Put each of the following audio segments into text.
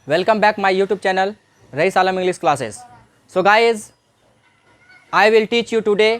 Welcome back my YouTube channel Rais Alam English Classes. So guys, I will teach you today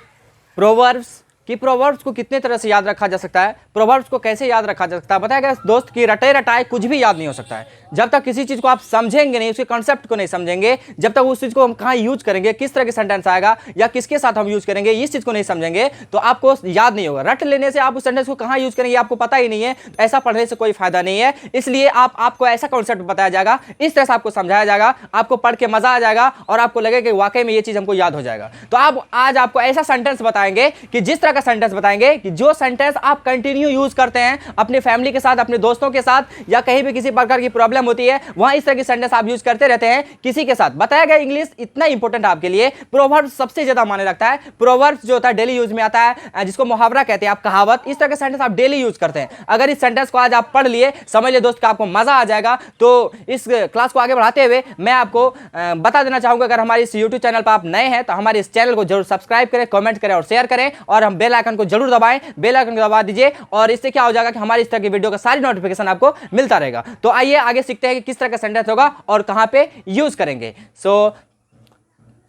proverbs कि proverbs को कितने तरह से याद रखा जा सकता है, प्रोवर्ब्स को कैसे याद रखा जा सकता है। बताया दोस्त कि रटे रटाए कुछ भी याद नहीं हो सकता है। जब तक किसी चीज़ को आप समझेंगे नहीं, उसके कॉन्सेप्ट को नहीं समझेंगे, जब तक उस चीज़ को हम कहाँ यूज करेंगे, किस तरह के सेंटेंस आएगा या किसके साथ हम यूज करेंगे, इस चीज़ को नहीं समझेंगे तो आपको याद नहीं होगा। रट लेने से आप उस सेंटेंस को कहाँ यूज करेंगे आपको पता ही नहीं है, ऐसा पढ़ने से कोई फायदा नहीं है। इसलिए आपको ऐसा कॉन्सेप्ट बताया जाएगा, इस तरह से आपको समझाया जाएगा, आपको पढ़ के मजा आ जाएगा और आपको लगेगा कि वाकई में ये चीज़ हमको याद हो जाएगा। तो आप आज आपको ऐसा सेंटेंस बताएंगे कि जिस तरह का सेंटेंस बताएंगे कि जो सेंटेंस आप कंटिन्यू यूज करते हैं अपने फैमिली के साथ, अपने दोस्तों के साथ, या कहीं भी किसी प्रकार की प्रॉब्लम होती है वहां इस तरह की सेंटेंस आप यूज करते रहते हैं किसी के साथ। बताया गया इंग्लिश इतना इंपॉर्टेंट आपके लिए, प्रोवर्ब्स सबसे ज्यादा माने रखता है। प्रोवर्ब्स जो होता है डेली यूज में आता है, जिसको मुहावरा कहते हैं, आप कहावत, इस तरह के सेंटेंस आप डेली यूज करते हैं। अगर इस सेंटेंस को आज आप पढ़ लिए, समझ लिए दोस्त कि आपको मजा आ जाएगा। तो इस क्लास को आगे बढ़ाते हुए मैं आपको बता देना चाहूंगा, अगर हमारे इस यूट्यूब चैनल पर आप नए हैं तो हमारे इस चैनल को जरूर सब्सक्राइब करें, कमेंट करें और शेयर करें, और हम बेल आइकन को जरूर दबाएं, बेल आइकन को दबा दीजिए। और इससे क्या हो जाएगा कि हमारी इस तरह की वीडियो का सारी नोटिफिकेशन आपको मिलता रहेगा। तो आइए आगे सीखते हैं कि किस तरह का सेंटेंस होगा और कहां पे यूज करेंगे। So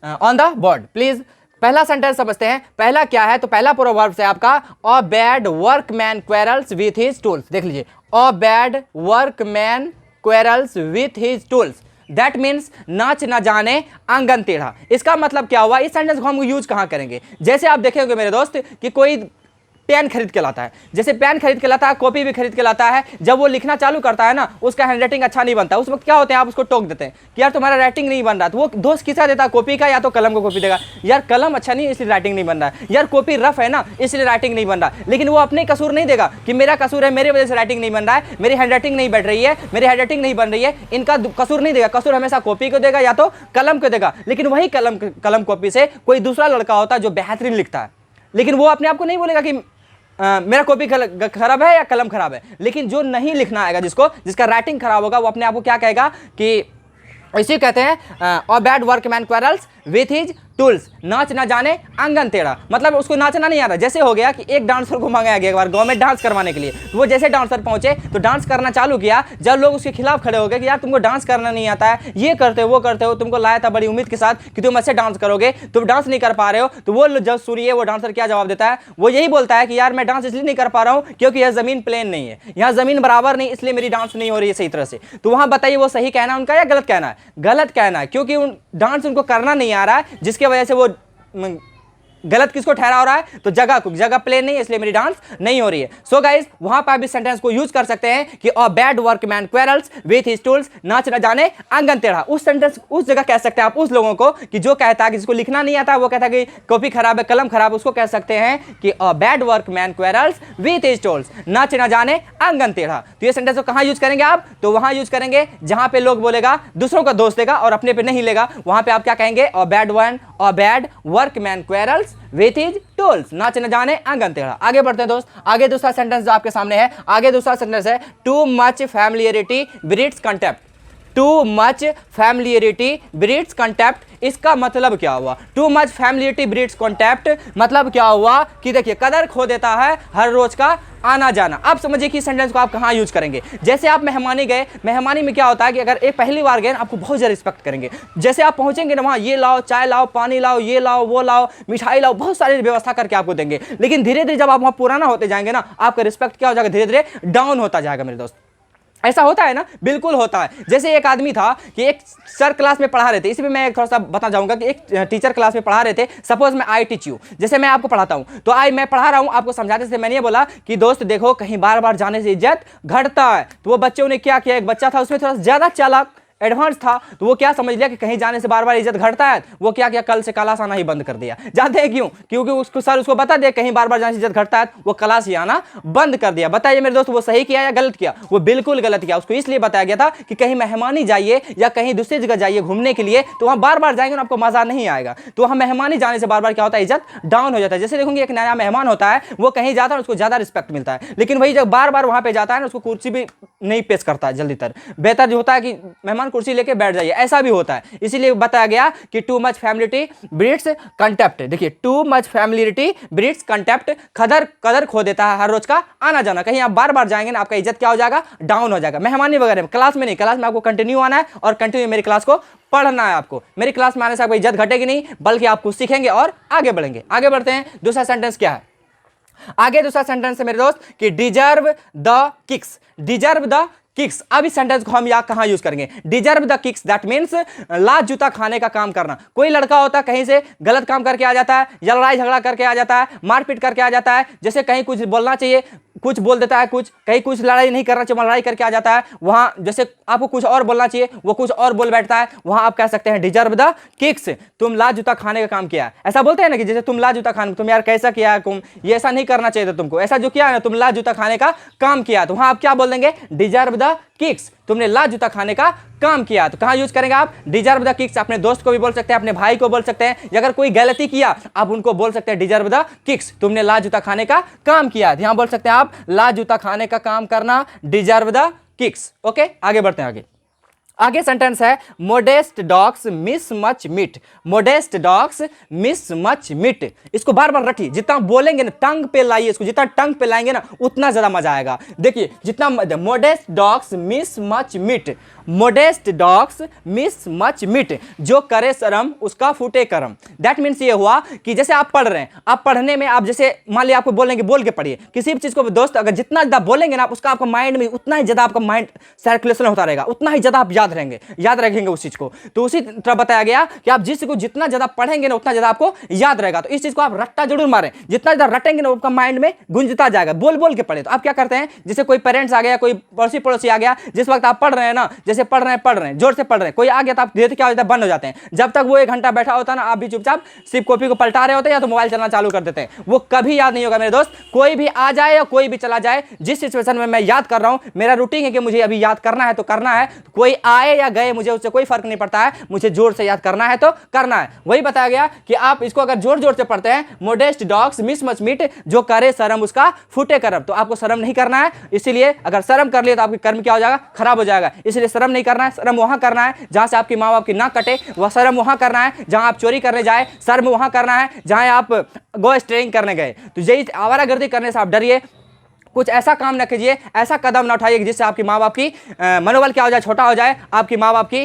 on the board please पहला सेंटेंस समझते हैं। पहला क्या है, तो पहला प्रोवर्ब है आपका, a bad workman quarrels with his tools. देख लीजिए, a bad workman quarrels with his tools, that means नाच न जाने आंगन टेढ़ा। इसका मतलब क्या हुआ, इस सेंटेंस को हम यूज कहां करेंगे। जैसे आप देखेंगे मेरे दोस्त कि कोई पेन खरीद के लाता है, जैसे पेन खरीद के लाता है, कॉपी भी खरीद के लाता है, जब वो लिखना चालू करता है ना, उसका हैंड राइटिंग अच्छा नहीं बनता। उस वक्त क्या होते हैं, आप उसको टोक देते हैं कि यार तुम्हारा राइटिंग नहीं बन रहा। तो वो दोस्त किसा देता है, कॉपी का, या तो कलम को कॉपी देगा, यार कलम अच्छा नहीं इसलिए राइटिंग नहीं बन रहा है, यार कॉपी रफ है ना इसलिए राइटिंग नहीं बन रहा। लेकिन वो अपने कसूर नहीं देगा कि मेरा कसूर है, मेरे वजह से राइटिंग नहीं बन रहा है, मेरी हैंड राइटिंग नहीं बढ़ रही है, मेरी हैंड राइटिंग नहीं बन रही है, इनका कसूर नहीं देगा। कसूर हमेशा कॉपी को देगा या तो कलम को देगा। लेकिन वही कलम कॉपी से कोई दूसरा लड़का होता है जो बेहतरीन लिखता है, लेकिन वो अपने आप को नहीं बोलेगा कि मेरा कॉपी खराब है या कलम खराब है। लेकिन जो नहीं लिखना आएगा, जिसका राइटिंग खराब होगा, वो अपने आप को क्या कहेगा कि इसे कहते हैं a bad workman quarrels with his tools, नाच ना जाने आंगन टेढ़ा। मतलब उसको नाचना नहीं आ रहा। जैसे हो गया कि एक डांसर को मंगाया गया एक बार गांव में डांस करवाने के लिए, तो वो जैसे डांसर पहुंचे तो डांस करना चालू किया। जब लोग उसके खिलाफ खड़े हो गए कि यार तुमको डांस करना नहीं आता है, ये करते हो वो करते हो, तुमको लाया था बड़ी उम्मीद के साथ कि तुम अच्छे डांस करोगे, तुम डांस नहीं कर पा रहे हो। तो वो जब सुनिए वो डांसर क्या जवाब देता है, वो यही बोलता है कि यार मैं डांस इसलिए नहीं कर पा रहा हूँ क्योंकि यह जमीन प्लेन नहीं है, यहाँ जमीन बराबर नहीं, इसलिए मेरी डांस नहीं हो रही है सही तरह से। तो वहां बताइए वो सही कहना है उनका या गलत कहना है? गलत कहना है, क्योंकि डांस उनको करना नहीं आ रहा है, जिसके वजह से वो गलत किसको ठहरा हो रहा है, तो जगह प्लेन नहीं है इसलिए मेरी डांस नहीं हो रही है। सो गाइस, वहां पर आप इस सेंटेंस को यूज कर सकते हैं कि a bad workman quarrels with his tools, नाच न जाने आंगन टेढ़ा। उस सेंटेंस उस जगह कह सकते हैं आप उस लोगों को कि जो कहता है कि जिसको लिखना नहीं आता, वो कहता है कि कॉपी खराब है, कलम खराब, उसको कह सकते हैं कि a bad workman quarrels with his tools, नाच न जाने आंगन टेढ़ा। तो ये सेंटेंस को कहां यूज करेंगे आप, तो वहां यूज करेंगे जहां पे लोग बोलेगा, दूसरों का दोष देगा और अपने पे नहीं लेगा। वहां पे आप क्या कहेंगे, a bad workman quarrels with his tools, नाच न जाने आंगन टेढ़ा। आगे बढ़ते हैं दोस्त, आगे दूसरा सेंटेंस जो आपके सामने है, आगे दूसरा सेंटेंस है, too much familiarity breeds contempt. Too much familiarity breeds contempt, इसका मतलब क्या हुआ? Too much familiarity breeds contempt मतलब क्या हुआ कि देखिए कदर खो देता है हर रोज का आना जाना। अब समझिए कि सेंटेंस को आप कहाँ यूज करेंगे। जैसे आप मेहमानी गए, मेहमानी में क्या होता है कि अगर एक पहली बार गए आपको बहुत ज़्यादा रिस्पेक्ट करेंगे। जैसे आप पहुंचेंगे ना, वहाँ ये लाओ, चाय लाओ, पानी लाओ, ये लाओ, वो लाओ, मिठाई लाओ, बहुत सारी व्यवस्था करके आपको देंगे। लेकिन धीरे धीरे जब आप वहाँ पुराना होते जाएंगे ना, आपका रिस्पेक्ट क्या हो जाएगा, धीरे धीरे डाउन होता जाएगा मेरे दोस्त। ऐसा होता है ना, बिल्कुल होता है। जैसे एक आदमी था कि एक सर क्लास में पढ़ा रहे थे, इसमें मैं थोड़ा सा बताना चाहूंगा कि एक टीचर क्लास में पढ़ा रहे थे। सपोज मैं आई टीच यू, जैसे मैं आपको पढ़ाता हूं, तो मैं पढ़ा रहा हूं आपको समझाते से मैंने ये बोला कि दोस्त देखो कहीं बार बार जाने से इज्जत घटता है। तो वो बच्चों ने क्या किया, एक बच्चा था उसमें थोड़ा ज्यादा चालाक एडवांस था, तो वो क्या समझ लिया कि कहीं जाने से बार बार इज्जत घटता है। वो क्या किया, कल से क्लास आना ही बंद कर दिया। जानते हैं क्यों? क्योंकि उसको सर उसको बता दिया कहीं बार बार जाने से इज्जत घटता है, वो क्लास ही आना बंद कर दिया। बताइए मेरे दोस्त, वो सही किया या गलत किया? वो बिल्कुल गलत किया। उसको इसलिए बताया गया था कि कहीं मेहमानी जाइए या कहीं दूसरी जगह जाइए घूमने के लिए, तो वहाँ बार बार जाएंगे ना आपको मजा नहीं आएगा। तो वहाँ मेहमानी जाने से बार बार क्या होता है, इज्जत डाउन हो जाता है। जैसे देखोगे एक नया मेहमान होता है, वो कहीं जाता है उसको ज्यादा रिस्पेक्ट मिलता है, लेकिन वही जब बार बार वहाँ पे जाता है ना, उसको कुर्सी भी नहीं पेश करता है जल्दी तर। बेहतर जो होता है कि मेहमान कुर्सी लेके बैठ जाइए, ऐसा भी होता है। इसीलिए बताया गया कि टू मच फैमिलिटी ब्रीड्स कंटेप्ट। देखिए टू मच फैमिलिटी ब्रीड्स कंटेप्ट, कदर खो देता है हर रोज का आना जाना। कहीं आप बार बार जाएंगे ना, आपका इज्जत क्या हो जाएगा, डाउन हो जाएगा। मेहमानी वगैरह में, क्लास में नहीं, क्लास में आपको कंटिन्यू आना है और कंटिन्यू मेरी क्लास को पढ़ना है। आपको मेरी क्लास में आने से आपको इज्जत घटेगी नहीं, बल्कि आप कुछ सीखेंगे और आगे बढ़ेंगे। आगे बढ़ते हैं, दूसरा सेंटेंस क्या है आगे। दूसरा सेंटेंस है मेरे दोस्त कि deserve the kicks. Deserve the kicks. अब इस सेंटेंस को हम यहाँ कहाँ यूज करेंगे, deserve the kicks, that means लात जूता खाने का काम करना। कोई लड़का होता है कहीं से गलत काम करके आ जाता है, या लड़ाई झगड़ा करके आ जाता है, मारपीट करके आ जाता है, जैसे कहीं कुछ बोलना चाहिए कुछ बोल देता है, कहीं कुछ लड़ाई नहीं करना चाहिए, लड़ाई करके आ जाता है। वहां जैसे आपको कुछ और बोलना चाहिए, वो कुछ और बोल बैठता है, वहां आप कह सकते हैं डिजर्व द किक्स, तुम लात जूता खाने का काम किया। ऐसा बोलते हैं ना कि जैसे तुम लात जूता खाने, तुम यार कैसा किया, तुम ये ऐसा नहीं करना चाहिए था तुमको, ऐसा जो किया है ना, तुम लात जूता खाने का काम किया। तो वहां आप क्या बोल देंगे, डिजर्व द किक्स, तुमने लात जूता खाने का काम किया। तो कहां यूज करेंगे आप, डिजर्व द किक्स। अपने दोस्त को भी बोल सकते हैं, अपने भाई को बोल सकते हैं, या अगर कोई गलती किया आप उनको बोल सकते हैं डिजर्व द किक्स, तुमने लात जूता खाने का काम किया। यहां बोल सकते हैं आप लात जूता खाने का काम करना, डिजर्व द किक्स। ओके, आगे बढ़ते हैं। आगे सेंटेंस है modest dogs miss much meet. Modest dogs miss much meet, इसको बार बार रखिए, जितना बोलेंगे ना टंग पे लाइए इसको, जितना टंग पे लाएंगे ना उतना ज्यादा मजा आएगा। देखिए जितना modest dogs miss much meet, modest dogs miss much meet, जो करे शर्म उसका फूटे करम। दैट मीन्स ये हुआ कि जैसे आप पढ़ रहे हैं, आप पढ़ने में आप जैसे मान लिया आपको बोलेंगे बोल के पढ़िए किसी भी चीज को, दोस्त अगर जितना ज्यादा बोलेंगे ना उसका आपका माइंड में उतना ही ज्यादा आपका माइंड सर्कुलेशन होता रहेगा, उतना ही ज्यादा आप याद रखेंगे उस चीज को। तो उसी तरह बताया गया कि आप जिस चीज को जितना ज्यादा पढ़ेंगे ना उतना ज्यादा आपको याद रहेगा। तो इस चीज को आप रट्टा जरूर मारें, जितना ज्यादा रटेंगे ना आपका माइंड में गुंजता जाएगा, बोल बोल के पढ़े। तो आप क्या करते हैं, जैसे कोई पेरेंट्स आ गया, कोई पड़ोसी आ गया, जिस वक्त आप पढ़ रहे हैं ना, जैसे पढ़ रहे हैं जोर से पढ़ रहे हैं, कोई आ गया तो आप धीरे क्या होता है, बंद हो जाते हैं। जब तक वो 1 घंटा बैठा होता है ना, आप भी चुपचाप सिर्फ कॉपी को पलटा रहे होते हैं या तो मोबाइल चलाना चालू कर देते हैं। वो कभी याद नहीं होगा मेरे दोस्त। कोई भी आ जाए या कोई भी चला जाए, जिस सिचुएशन में मैं याद कर रहा हूं, मेरा रूटीन है कि मुझे अभी याद करना है तो करना है। कोई आए या गए मुझे उससे कोई फर्क नहीं पड़ता है, मुझे जोर से याद करना है तो करना है। वही बताया गया कि आप इसको अगर जोर जोर से पढ़ते हैं, modest dogs miss much meet, जो करे शर्म उसका फूटे करम। तो आपको शर्म नहीं करना है, इसीलिए अगर शर्म कर लिए तो आपके कर्म क्या हो जाएगा, खराब हो जाएगा। इसलिए शर्म नहीं करना है, शर्म वहां करना है जहां से आपकी माँ बाप की नाक कटे, वह शर्म वहां करना है। जहां आप चोरी करने जाए, शर्म वहां करना है जहां आप गो स्ट्रेइंग करने गए। तो यही आवारागर्दी करने से आप डरिए, कुछ ऐसा काम ना कीजिए, ऐसा कदम ना उठाइए जिससे आपकी माँ बाप की मनोबल क्या हो जाए, छोटा हो जाए, आपकी माँ बाप की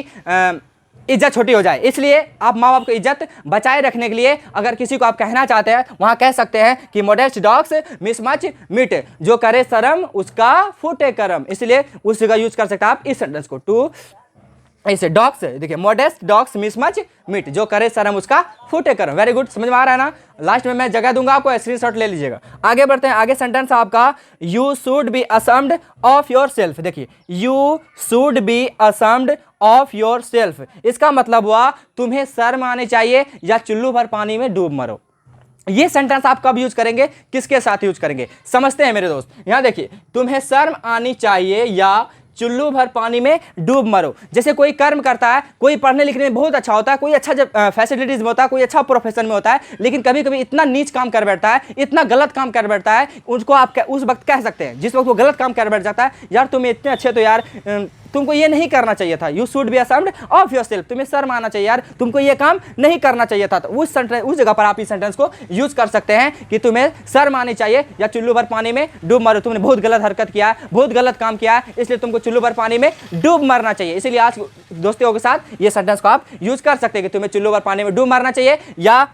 इज्जत छोटी हो जाए। इसलिए आप माँ बाप की इज्जत बचाए रखने के लिए अगर किसी को आप कहना चाहते हैं, वहां कह सकते हैं कि modest dogs miss much meet, जो करे शर्म उसका फूटे करम। इसलिए उस जगह यूज कर सकते हैं आप इस सेंटेंस को, टू ऐसे डॉग्स। देखिए modest dogs miss much meet, जो करे शर्म उसका फूटे करम। वेरी गुड, समझ में आ रहा है ना। लास्ट में मैं जगह दूंगा आपको, स्क्रीनशॉट ले लीजिएगा। आगे बढ़ते हैं। आगे सेंटेंस आपका you should be ashamed of yourself. देखिए you should be ashamed of yourself, इसका मतलब हुआ तुम्हें शर्म आनी चाहिए या चुल्लू भर पानी में डूब मरो। ये सेंटेंस आप कब यूज करेंगे, किसके साथ यूज करेंगे, समझते हैं मेरे दोस्त। यहां देखिए, तुम्हें शर्म आनी चाहिए या चुल्लू भर पानी में डूब मरो। जैसे कोई कर्म करता है, कोई पढ़ने लिखने में बहुत अच्छा होता है, कोई अच्छा फैसिलिटीज में होता है, कोई अच्छा प्रोफेशन में होता है, लेकिन कभी कभी इतना नीच काम कर बैठता है, इतना गलत काम कर बैठता है, उसको आप उस वक्त कह सकते हैं, जिस वक्त वो गलत काम कर बैठ जाता है, यार तुम इतने अच्छे तो यार तुमको ये नहीं करना चाहिए था। You should be ashamed of yourself, तुम्हें शर्म आना चाहिए यार, तुमको ये काम नहीं करना चाहिए था। तो उस जगह पर आप इस सेंटेंस को यूज कर सकते हैं कि तुम्हें शर्म आनी चाहिए या चुल्लू भर पानी में डूब मरो। तुमने बहुत गलत हरकत किया, बहुत गलत काम किया, इसलिए तुमको चुल्लू भर पानी में डूब मरना चाहिए। इसलिए आज दोस्तों के साथ ये सेंटेंस को आप यूज कर सकते हैं कि तुम्हें चुल्लू भर पानी में डूब मरना चाहिए या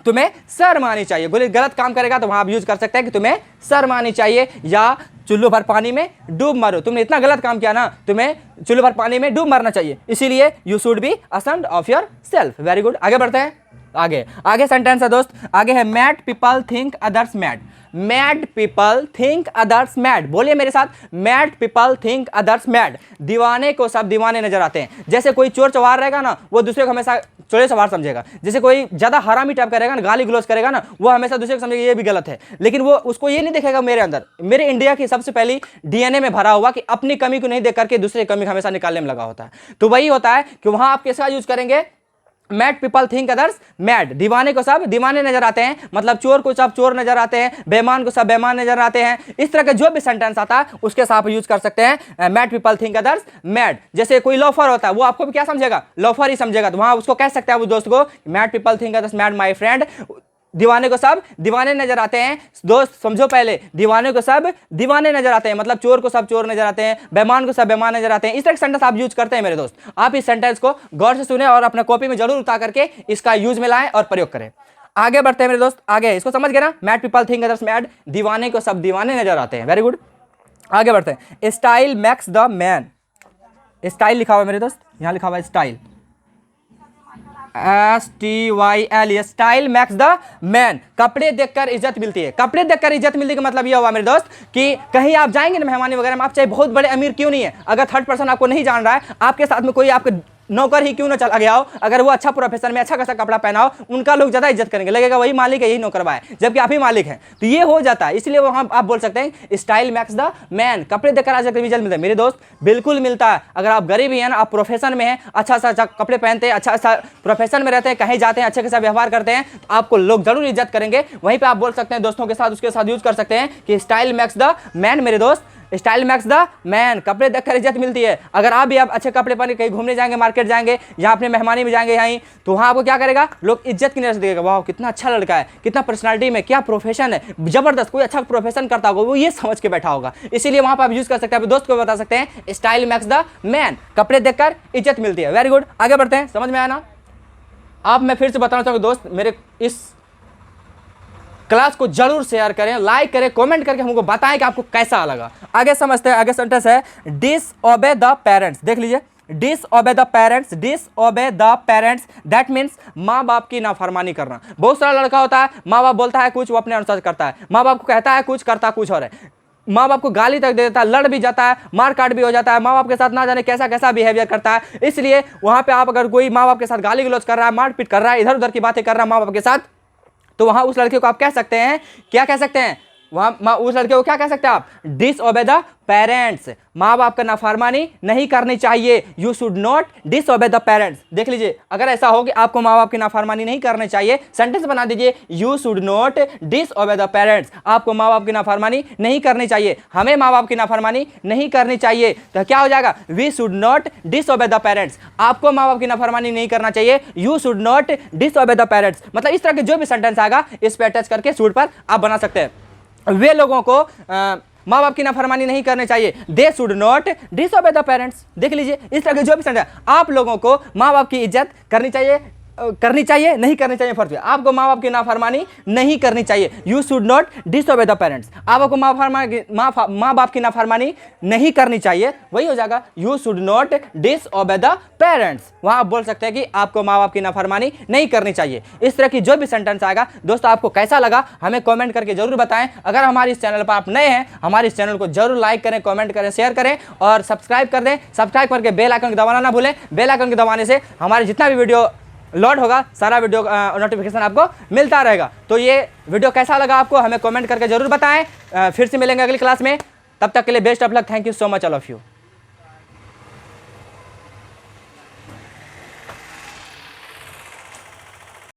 तुम्हें शर्म आनी चाहिए। बोले गलत काम करेगा तो वहां आप यूज कर सकते हैं कि तुम्हें शर्म आनी चाहिए या चुल्लू भर पानी में डूब मरो। तुमने इतना गलत काम किया ना, तुम्हें चुल्लू भर पानी में डूब मरना चाहिए, इसीलिए you should be ashamed of yourself. Very good, आगे बढ़ते हैं। आगे सेंटेंस है दोस्त, आगे है mad people think others mad. Mad people think others mad, बोलिए मेरे साथ, mad people think others mad. दीवाने को सब दीवाने नजर आते हैं। जैसे कोई चोर चवार रहेगा ना, वो दूसरे को हमेशा चोरे सवार समझेगा। जैसे कोई ज्यादा हरामी टाइप करेगा ना, गाली गलौज करेगा ना, वो हमेशा दूसरे को समझेगा ये भी गलत है, लेकिन वो उसको ये नहीं देखेगा मेरे अंदर, मेरे इंडिया की सबसे पहली डीएनए में भरा हुआ कि अपनी कमी को नहीं देख करके दूसरे कमी हमेशा निकालने में लगा होता है। तो वही होता है कि वहां आप कैसा यूज करेंगे, mad people think others mad, दीवाने को सब दीवाने नजर आते हैं, मतलब चोर को सब चोर नजर आते हैं, बेईमान को सब बेईमान नजर आते हैं। इस तरह का जो भी सेंटेंस आता है उसके साथ आप यूज कर सकते हैं mad people think others mad. जैसे कोई लोफर होता है वो आपको भी क्या समझेगा, लोफर ही समझेगा, तो वहां उसको कह सकते हैं उस दोस्त को mad people think others mad my friend, दीवाने को सब दीवाने नजर आते हैं। दोस्त समझो पहले, दीवाने को सब दीवाने नजर आते हैं, मतलब चोर को सब चोर नजर आते हैं, बेईमान को सब बेईमान नजर आते हैं। इस तरह के सेंटेंस आप यूज करते हैं मेरे दोस्त। आप इस सेंटेंस को गौर से सुने और अपने कॉपी में जरूर उतार करके इसका यूज में लाएं और प्रयोग करें। आगे बढ़ते हैं मेरे दोस्त, आगे इसको समझ गए ना, mad people think others mad, दीवाने को सब दीवाने नजर आते हैं। वेरी गुड, आगे बढ़ते हैं। Style max the man, style लिखा हुआ है मेरे दोस्त, यहां लिखा हुआ है style, STYL, style max the man, कपड़े देखकर इज्जत मिलती है। कपड़े देखकर इज्जत मिलती है का मतलब यह हुआ मेरे दोस्त कि कहीं आप जाएंगे ना मेहमानी वगैरह में, आप चाहे बहुत बड़े अमीर क्यों नहीं है, अगर थर्ड पर्सन आपको नहीं जान रहा है, आपके साथ में कोई आपके नौकर ही क्यों ना चला गया हो, अगर वो अच्छा प्रोफेशन में अच्छा खासा कपड़ा पहना हो, उनका लोग ज्यादा इज्जत करेंगे, लगेगा वही मालिक है, यही नौकरवा है, जबकि आप ही मालिक हैं। तो ये हो जाता है, इसलिए वहां आप बोल सकते हैं स्टाइल मैक्स द मैन, कपड़े देखकर आज इज्जत मिलता है। मेरे दोस्त बिल्कुल मिलता है। अगर आप गरीब ही हैं ना, आप प्रोफेशन में हैं, अच्छा अच्छा कपड़े पहनते हैं, अच्छा प्रोफेशन में रहते हैं, कहीं जाते हैं, अच्छे के साथ व्यवहार करते हैं, तो आपको लोग जरूर इज्जत करेंगे। वहीं पर आप बोल सकते हैं दोस्तों के साथ, उसके साथ यूज कर सकते हैं कि स्टाइल मैक्स द मैन। मेरे दोस्त स्टाइल मैक्स द मैन, कपड़े देखकर इज्जत मिलती है। अगर आप भी आप अच्छे कपड़े पहन के कहीं घूमने जाएंगे, मार्केट जाएंगे, यहाँ अपने मेहमानी में जाएंगे यहाँ, तो वहाँ आपको क्या करेगा, लोग इज्जत की नजर से देखेगा, वाह कितना अच्छा लड़का है, कितना पर्सनालिटी में, क्या प्रोफेशन है, जबरदस्त, कोई अच्छा प्रोफेशन करता होगा, वो ये समझ के बैठा होगा। इसीलिए वहाँ पर आप यूज कर सकते हैं, अपने दोस्त को बता सकते हैं स्टाइल मैक्स द मैन, कपड़े देखकर इज्जत मिलती है। वेरी गुड, आगे बढ़ते हैं, समझ में आया ना। आप मैं फिर से बताना चाहूँगा दोस्त, मेरे इस क्लास को जरूर शेयर करें, लाइक करें, कमेंट करके हमको बताएं कि आपको कैसा लगा। आगे समझते हैं, आगे सेंटेंस है डिसओबे द पेरेंट्स, देख लीजिए, disobey the parents, disobey the parents, that means माँ बाप की नाफरमानी करना। बहुत सारा लड़का होता है, माँ बाप बोलता है कुछ, वो अपने अनुसार करता है, माँ बाप को कहता है कुछ, करता कुछ और है, माँ बाप को गाली तक दे देता है, लड़ भी जाता है, मार काट भी हो जाता है, माँ बाप के साथ ना जाने कैसा कैसा बिहेवियर करता है। इसलिए वहां पे आप अगर कोई माँ बाप के साथ गाली गलौज कर रहा है, मारपीट कर रहा है, इधर उधर की बातें कर रहा है माँ बाप के साथ, तो वहां उस लड़के को आप कह सकते हैं, क्या कह सकते हैं, वहां उस लड़के को क्या कह सकते हैं आप, डिसओबे द पेरेंट्स, माँ बाप का नाफरमानी नहीं करनी चाहिए, you should not disobey the parents. देख लीजिए, अगर ऐसा हो कि आपको माँ बाप की नाफरमानी नहीं करनी चाहिए, सेंटेंस बना दीजिए, you should not disobey the parents, आपको माँ बाप की नाफरमानी नहीं करनी चाहिए, हमें माँ बाप की नाफरमानी नहीं करनी चाहिए, तो क्या हो जाएगा, we should not disobey the parents, आपको माँ बाप की नाफरमानी नहीं करना चाहिए, you should not disobey the parents. मतलब इस तरह के जो भी सेंटेंस आएगा इस पे अटैच करके सूट पर आप बना सकते हैं। वे लोगों को माँ बाप की नाफरमानी नहीं करनी चाहिए, they should not disobey the parents. देख लीजिए, इस तरह के जो भी सेंटेंस, आप लोगों को माँ बाप की इज्जत करनी चाहिए, नहीं करनी चाहिए, फर्ज है, आपको माँ बाप की नाफरमानी नहीं करनी चाहिए, you should not disobey the parents, आपको माँ बाप की नाफरमानी नहीं करनी चाहिए, वही हो जाएगा you should not disobey the parents. वहां आप बोल सकते हैं कि आपको माँ बाप की नाफरमानी नहीं करनी चाहिए। इस तरह की जो भी सेंटेंस आएगा दोस्तों, आपको कैसा लगा हमें कमेंट करके जरूर बताएं। अगर हमारे इस चैनल पर आप नए हैं, हमारे इस चैनल को जरूर लाइक करें, कमेंट करें, शेयर करें और सब्सक्राइब कर दें। सब्सक्राइब करके बेल आइकन दबाना ना भूलें, बेल आइकन के दबाने से हमारे जितना भी वीडियो लोड होगा सारा वीडियो नोटिफिकेशन आपको मिलता रहेगा। तो ये वीडियो कैसा लगा आपको हमें कमेंट करके जरूर बताएं। फिर से मिलेंगे अगली क्लास में, तब तक के लिए best of luck, thank you so much all of you.